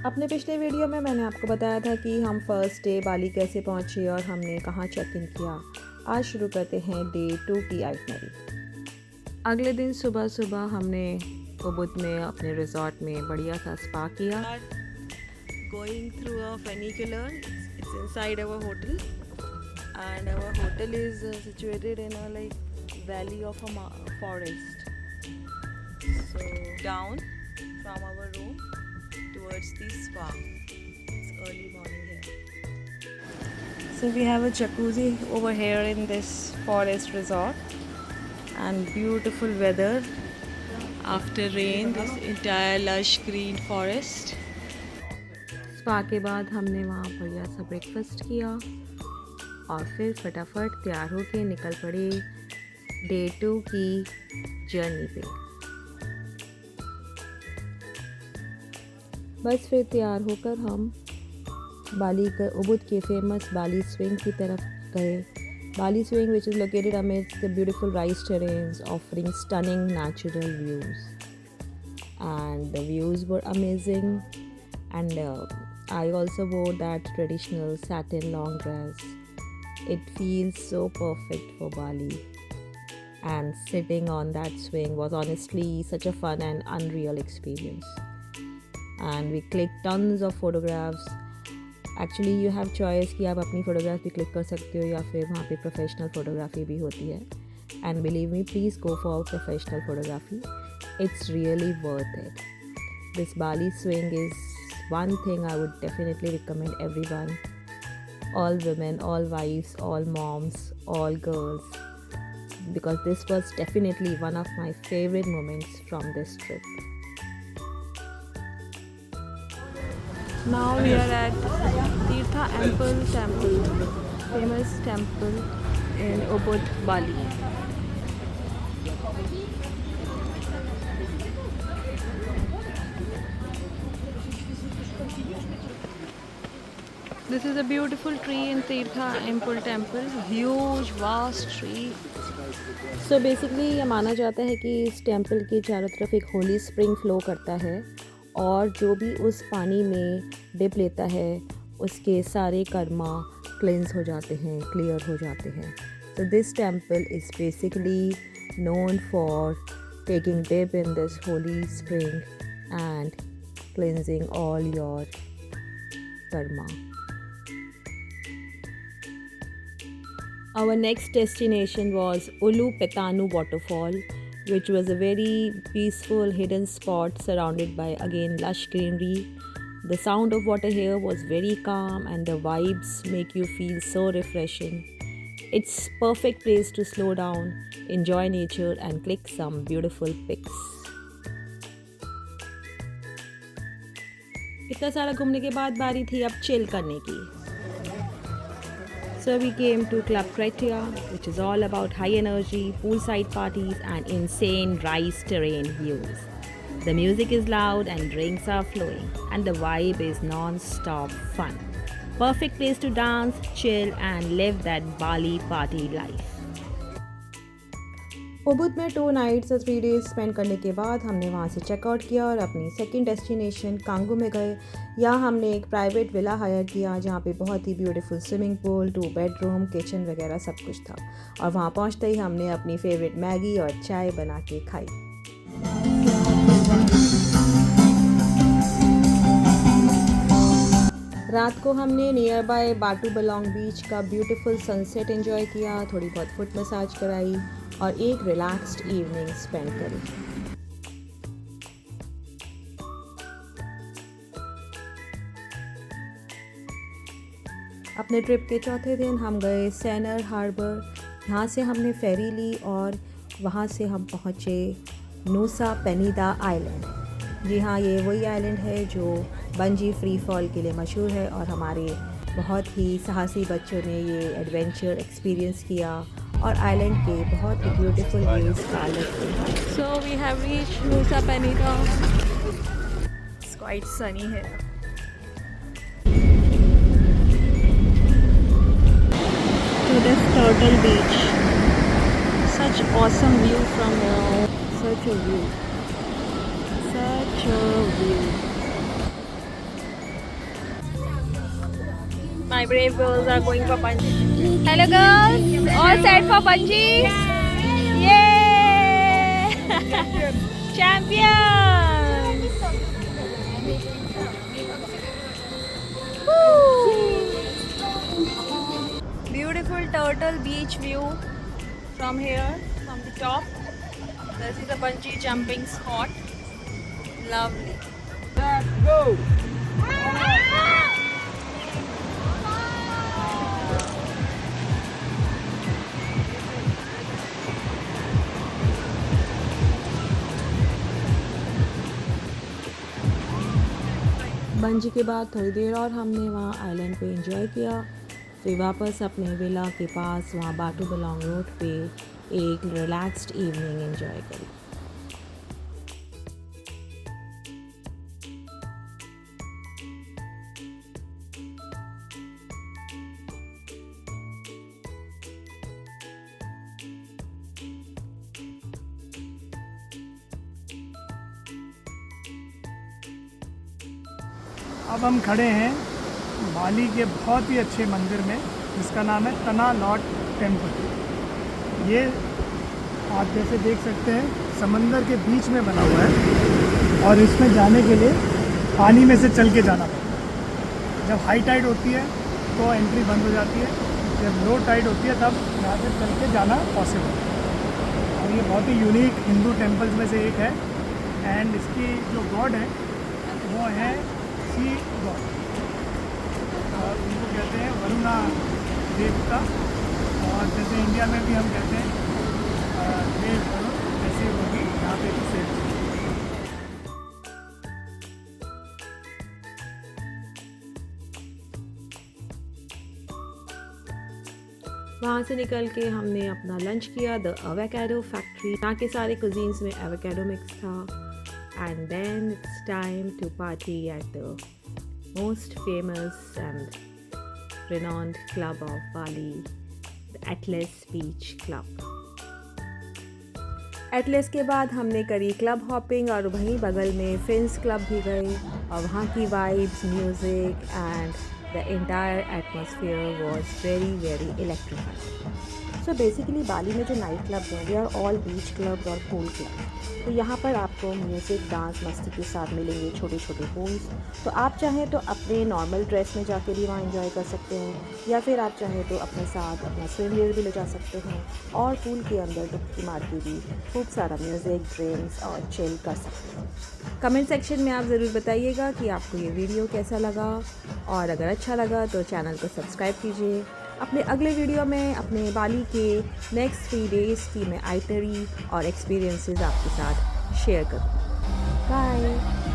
अपने पिछले वीडियो में मैंने आपको बताया था कि हम फर्स्ट डे बाली कैसे पहुंचे और हमने कहाँ चेक इन किया। आज शुरू करते हैं डे 2 की आइटनरी। अगले दिन सुबह सुबह हमने उबुद में अपने रिजॉर्ट में बढ़िया सा स्पा किया। Going through a funicular, it's inside our hotel, and our hotel is situated in a valley of a forest. So down from our room towards the spa. It's early morning here. So we have a jacuzzi over here in this forest resort, and beautiful weather after rain. This entire lush green forest. Spa के बाद हमने वहाँ बढ़िया सा breakfast किया और फिर फटाफट तैयार होके निकल पड़े डे 2 की जर्नी पे। बस फिर तैयार होकर हम बाली का उबुद के फेमस बाली स्विंग की तरफ गए। Bali swing which is located amidst the beautiful rice terrains offering stunning natural views, and the views were amazing, and I also wore that traditional satin long dress. It feels so perfect for Bali, and sitting on that swing was honestly such a fun and unreal experience. And we clicked tons of photographs. Actually you have choice कि आप अपनी photographs भी click कर सकते हो या फिर वहाँ पे professional photography भी होती है. And believe me, please go for professional photography. It's really worth it. This Bali swing is one thing I would definitely recommend everyone, all women, all wives, all moms, all girls, because this was definitely one of my favorite moments from this trip. Now we are at Tirtha Ample Temple, famous temple in Ubud, Bali. This is a beautiful tree in Tirtha Ample Temple, huge vast tree. So basically ये माना जाता है कि इस temple के चारों तरफ एक होली स्प्रिंग फ्लो करता है और जो भी उस पानी में डिप लेता है उसके सारे कर्मा क्लेंस हो जाते हैं, क्लियर हो जाते हैं. So this temple is basically known for taking dip in this holy spring and cleansing all your karma. Our next destination was Ulu Petanu waterfall, which was a very peaceful hidden spot surrounded by again lush greenery. The sound of water here was very calm and the vibes make you feel so refreshing. It's perfect place to slow down, enjoy nature and click some beautiful pics. इतना सारा घूमने के बाद बारी थी अब chill करने की. So we came to Club Cretia, which is all about high energy, poolside parties and insane rice terrain views. The music is loud and drinks are flowing and the vibe is non-stop fun. Perfect place to dance, chill and live that Bali party life. Ubud में 2 nights और 3 days spend करने के बाद हमने वहाँ से checkout किया और अपनी सेकंड डेस्टिनेशन कांगू में गए. यहाँ हमने एक प्राइवेट विला हायर किया जहाँ पे बहुत ही beautiful swimming pool, 2 bedroom, kitchen वगैरह सब कुछ था. और वहाँ पहुँचते ही हमने अपनी फेवरेट मैगी और चाय बना के खाई. रात को हमने नियर बाय बाटू बलोंग बीच का ब्यूटीफुल सनसेट एंजॉय किया, थोड़ी बहुत फुट मसाज कराई और एक रिलैक्स्ड इवनिंग स्पेंड करी. अपने ट्रिप के चौथे दिन हम गए सैनर हार्बर. यहाँ से हमने फेरी ली और वहाँ से हम पहुँचे नूसा पेनीदा आइलैंड. जी हाँ, ये वही आइलैंड है जो बंजी फ्री फॉल के लिए मशहूर है और हमारे बहुत ही साहसी बच्चों ने ये एडवेंचर एक्सपीरियंस किया और आइलैंड के बहुत ही ब्यूटीफुल व्यूज़ का लुत्फ़ उठाया. So we have reached Nusa Penida. It's quite sunny है. To this turtle beach. Such awesome view from here. Such a view. Such a view. my brave girls are going for bungee. Hello girls, all set for bungee? Yay! Champions! Beautiful turtle beach view from here, from the top. This is a bungee jumping spot. Lovely. Let's go! Bungee के बाद थोड़ी देर और हमने वहाँ island पे enjoy किया, फिर वापस अपने विला के पास वहाँ बाटू बलोंग रोड पे एक रिलैक्स्ड इवनिंग एंजॉय करी। अब हम खड़े हैं बाली के बहुत ही अच्छे मंदिर में जिसका नाम है तना लॉट टेम्पल। ये आप जैसे देख सकते हैं समंदर के बीच में बना हुआ है और इसमें जाने के लिए पानी में से चल के जाना पड़ता है। जब हाई टाइड होती है तो एंट्री बंद हो जाती है, जब लो टाइड होती है तब यहाँ से चल के जाना पॉसिबल है। और ये बहुत ही यूनिक हिंदू टेम्पल्स में से एक है एंड इसकी जो गॉड है वो है सी गॉड और उनको कहते हैं वरुणा देवता। और जैसे इंडिया में भी हम कहते हैं देव वरुण, ऐसे होगी यहाँ पे भी सेम। वहाँ से निकल के हमने अपना लंच किया द एवोकाडो फैक्ट्री। यहाँ के सारे कुजीन्स में एवोकाडो मिक्स था। And then it's time to party at the most famous and renowned club of Bali, the Atlas Beach Club. Atlas के बाद हमने करी क्लब हॉपिंग और वहीं बगल में फ्रेंड्स क्लब भी गए और वहाँ की vibes, music and the entire atmosphere was very very electrified. So basically Bali में जो नाइट क्लब हैं we are all beach clubs और पूल क्लब। तो यहाँ पर आपको म्यूज़िक, डांस, मस्ती के साथ मिलेंगे छोटे छोटे पूल्स। तो आप चाहें तो अपने नॉर्मल ड्रेस में जाके भी वहाँ एंजॉय कर सकते हैं या फिर आप चाहें तो अपने साथ अपना स्विम वेयर भी ले जा सकते हैं और पूल के अंदर डुबकी मार के भी खूब सारा म्यूज़िक, ड्रिंक्स और चिल कर सकते हैं। कमेंट सेक्शन में आप ज़रूर बताइएगा कि आपको ये वीडियो कैसा लगा और अगर अच्छा लगा तो चैनल को सब्सक्राइब कीजिए। अपने अगले वीडियो में अपने बाली के नेक्स्ट 3 डेज़ की मैं आइटरी और एक्सपीरियंसेस आपके साथ शेयर करूँ। बाय।